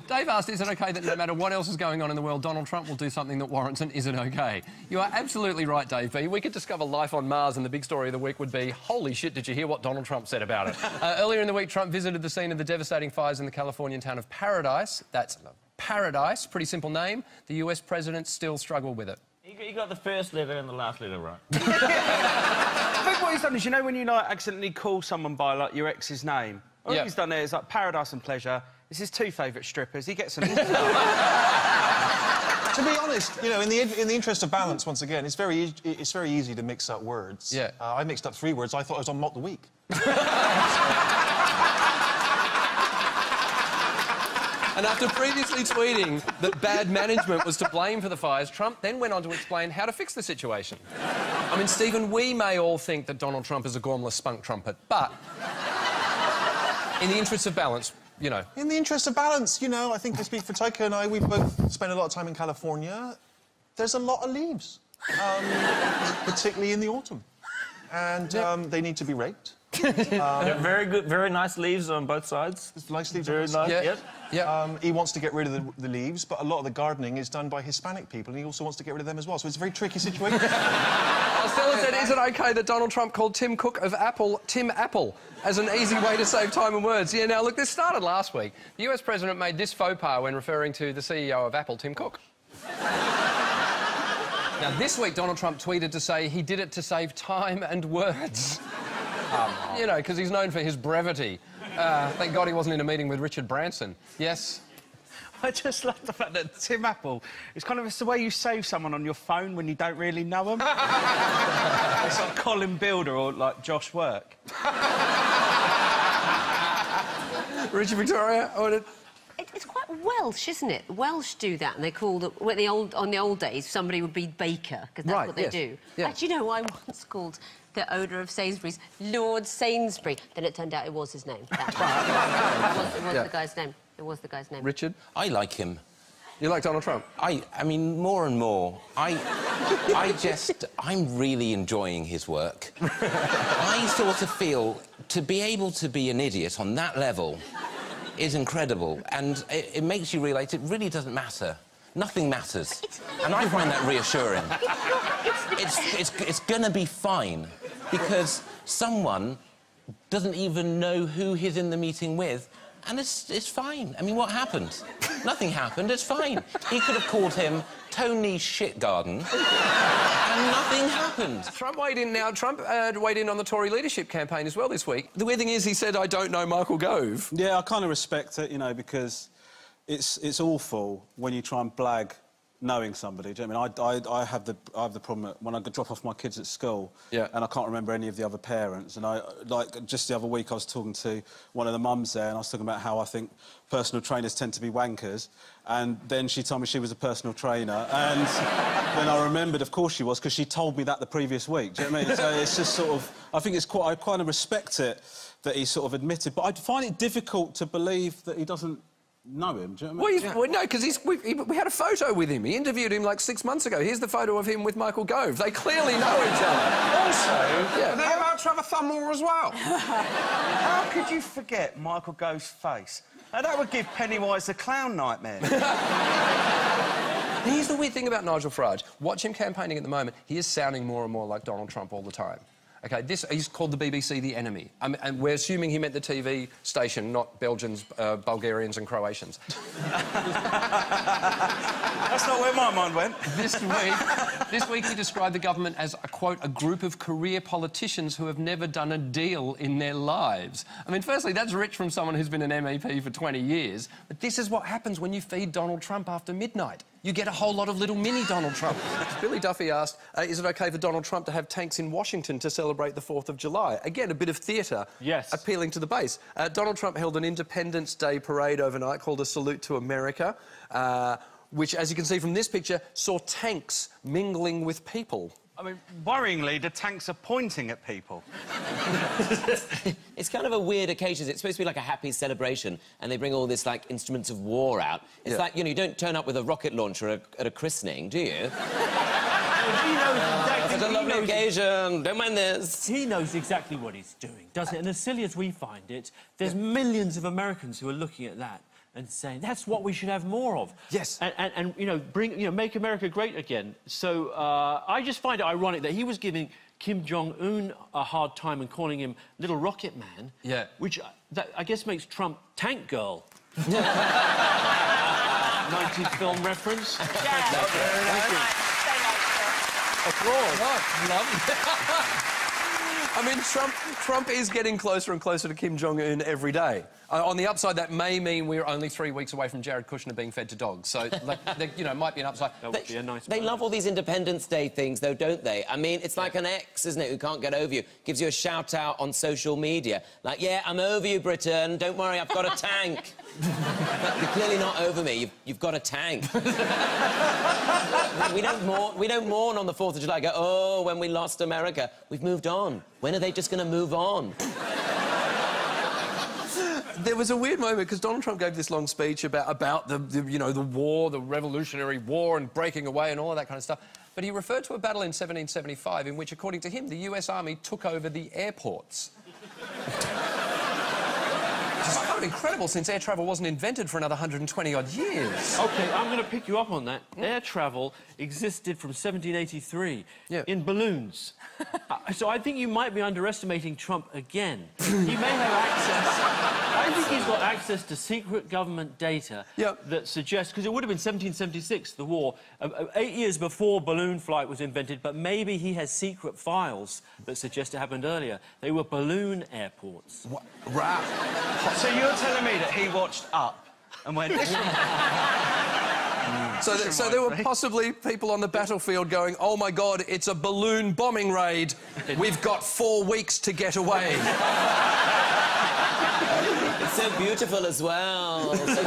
Dave asked, is it OK that no matter what else is going on in the world, Donald Trump will do something that warrants an is it OK? You are absolutely right, Dave B. We could discover life on Mars and the big story of the week would be, holy shit, did you hear what Donald Trump said about it? Earlier in the week, Trump visited the scene of the devastating fires in the Californian town of Paradise. That's Paradise, pretty simple name. The US president still struggled with it. You got the first letter and the last letter right. I think what he's done is, you know when you like accidentally call someone by like your ex's name? What he's done there is like Paradise and Pleasure. It's his two favourite strippers. He gets them. To be honest, you know, in the interest of balance, once again, it's very easy to mix up words. Yeah. I mixed up 3 words. I thought I was on Mock the Week. And after previously tweeting that bad management was to blame for the fires, Trump then went on to explain how to fix the situation. I mean, Stephen, we may all think that Donald Trump is a gormless spunk trumpet, but in the interest of balance, you know... In the interest of balance, you know, I think I speak for Taika and I, we've both spent a lot of time in California. There's a lot of leaves, particularly in the autumn. And they need to be raked. Very good, very nice leaves on both sides. Nice leaves. Very nice. Yeah. He wants to get rid of the leaves, but a lot of the gardening is done by Hispanic people, and he also wants to get rid of them as well. So it's a very tricky situation. Stella said, is it OK that Donald Trump called Tim Cook of Apple Tim Apple as an easy way to save time and words? Yeah, now, look, this started last week. The US president made this faux pas when referring to the CEO of Apple, Tim Cook. Now, this week, Donald Trump tweeted to say he did it to save time and words. You know, because he's known for his brevity. Thank God he wasn't in a meeting with Richard Branson. Yes? I just love the fact that Tim Apple is kind of... It's the way you save someone on your phone when you don't really know them. It's like Colin Builder or, like, Josh Work. Richard Victoria, It's quite Welsh, isn't it? Welsh do that, and they call the on the old days somebody would be baker because that's what they do. Yeah. Actually, no, I once called the owner of Sainsbury's Lord Sainsbury. Then it turned out it was his name. It was the guy's name. It was the guy's name. Richard? I like him. You like Donald Trump? I mean, more and more. I'm really enjoying his work. I sort of feel to be able to be an idiot on that level is incredible, and it makes you realise it really doesn't matter. Nothing matters. And I find that reassuring. It's gonna be fine, because someone doesn't even know who he's in the meeting with, and it's fine. I mean, what happened? Nothing happened, it's fine. He could have called him Tony Shitgarden, and nothing happened. Trump weighed in now. Trump weighed in on the Tory leadership campaign as well this week. The weird thing is he said, I don't know Michael Gove. Yeah, I kind of respect it, you know, because it's awful when you try and blag knowing somebody. Do you know what I mean? I have the problem when I drop off my kids at school, and I can't remember any of the other parents. And just the other week I was talking to one of the mums there, and I was talking about how I think personal trainers tend to be wankers. And then she told me she was a personal trainer, and then I remembered, of course she was, because she told me that the previous week. Do you know what I mean? So it's just sort of... I think it's quite... I kind of respect it that he sort of admitted, but I find it difficult to believe that he doesn't know him. Do you know what I mean? Well, no, because we had a photo with him. He interviewed him like 6 months ago. Here's the photo of him with Michael Gove. They clearly know each other. Also, they're about to have a thumb war as well. How could you forget Michael Gove's face? Now, that would give Pennywise the clown nightmare. Here's the weird thing about Nigel Farage. Watch him campaigning at the moment. He is sounding more and more like Donald Trump all the time. OK, he's called the BBC the enemy. And we're assuming he meant the TV station, not Belgians, Bulgarians and Croatians. That's not where my mind went. This week he described the government as, quote, a group of career politicians who have never done a deal in their lives. I mean, firstly, that's rich from someone who's been an MEP for 20 years. But this is what happens when you feed Donald Trump after midnight. You get a whole lot of little mini Donald Trump. Billy Duffy asked, is it OK for Donald Trump to have tanks in Washington to celebrate the 4th of July? Again, a bit of theatre. Yes. Appealing to the base. Donald Trump held an Independence Day parade overnight called A Salute to America, which, as you can see from this picture, saw tanks mingling with people. I mean, worryingly, the tanks are pointing at people. It's kind of a weird occasion. It's supposed to be like a happy celebration, and they bring all this, like, instruments of war out. It's like, you know, you don't turn up with a rocket launcher at a christening, do you? It's a lovely occasion. Don't mind this. He knows exactly what he's doing, doesn't it? And as silly as we find it, there's millions of Americans who are looking at that and saying that's what we should have more of. Yes. And you know, make America great again. So I just find it ironic that he was giving Kim Jong-un a hard time and calling him Little Rocket Man. Yeah. Which that, I guess makes Trump Tank Girl. 90s film reference. Yeah. Thank you. Applause. Oh, lovely. I mean, Trump is getting closer and closer to Kim Jong-un every day. On the upside, that may mean we're only 3 weeks away from Jared Kushner being fed to dogs. So, you know, might be an upside. That would be a nice... They love all these Independence Day things, though, don't they? I mean, it's like an ex, isn't it, who can't get over you. Gives you a shout-out on social media. Like, yeah, I'm over you, Britain. Don't worry, I've got a tank. But you're clearly not over me. You've got a tank. we don't mourn on the 4th of July. Go, oh, when we lost America. We've moved on. When are they just going to move on? There was a weird moment because Donald Trump gave this long speech about the war, the Revolutionary War, and breaking away and all of that kind of stuff. But he referred to a battle in 1775 in which, according to him, the US Army took over the airports. Which is kind of incredible, since air travel wasn't invented for another 120-odd years. OK, I'm going to pick you up on that. Air travel existed from 1783 in balloons. So I think you might be underestimating Trump again. He may have access... I think he's got access to secret government data that suggests... Because it would have been 1776, the war, 8 years before balloon flight was invented, but maybe he has secret files that suggest it happened earlier. They were balloon airports. What? So you're telling me that he watched Up and went... So there were possibly people on the battlefield going, oh, my God, it's a balloon bombing raid. We've got 4 weeks to get away. It's so beautiful as well. So